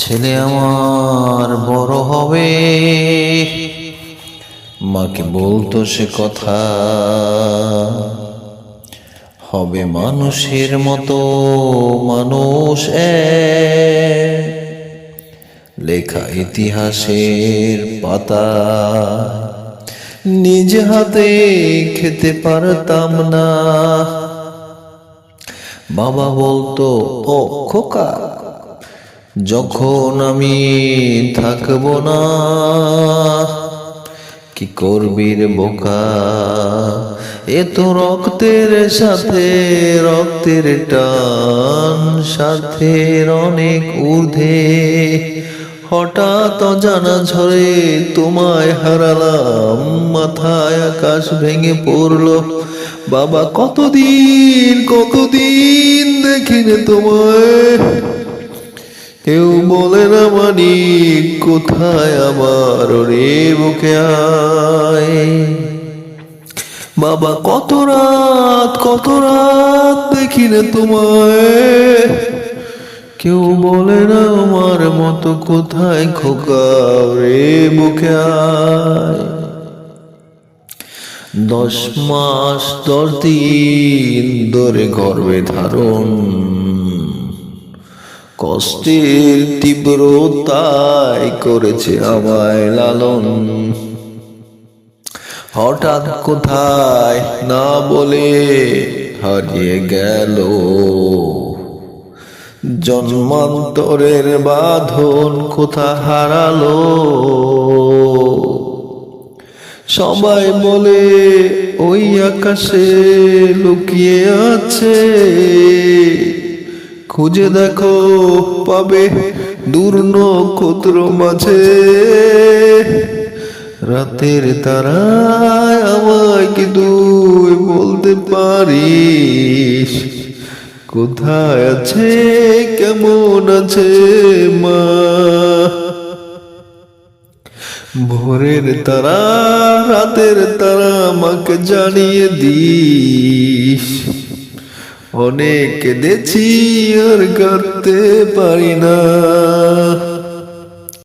ছেলে আমার বড় হবে, মাকে বলতো সে কথা, হবে মানুষের মতো মানুষ এক, লেখা ইতিহাসের পাতা নিজ হাতে খেতে পারতাম না। বাবা বলতো, ও খোকা, যখন আমি থাকবো না, কি করবি রে বোকা, এ তো রক্তের সাথে রক্তের টান, স্বার্থের অনেক ঊর্ধ্বে, হঠাৎ অজানা ঝড়ে তোমায় হারালাম, মাথায় আকাশ ভেঙে পড়লো। বাবা কতদিন কতদিন দেখিনি তোমায়, কেউ বলে না মানি, কোথায় আমার রে বুকে আয়। বাবা কত রাত দেখি না তোমায়, কেউ বলে না আমার মতো কোথায় খোকা রে বুকে আয়। 10 মাস 10 দিন ধরে গর্ভে ধারণ, কষ্টের তীব্রতায় করেছে আমায় লালন। হঠাৎ কোথায় না বলে হারিয়ে গেল, জন্মান্তরের বাঁধন কোথা হারালো। সবাই বলে ওই আকাশে লুকিয়ে আছে, খুঁজে দেখো পাবে দূর নক্ষত্র মাঝে। রাতের তারায় আমায় কি তুই বলতে পারিস, কোথায় আছে কেমন আছে মা। ভোরের তারা রাতের তারা আমাকে জানিয়ে দিস, অনেক কেঁদেছি আর কাঁদতে পারি না।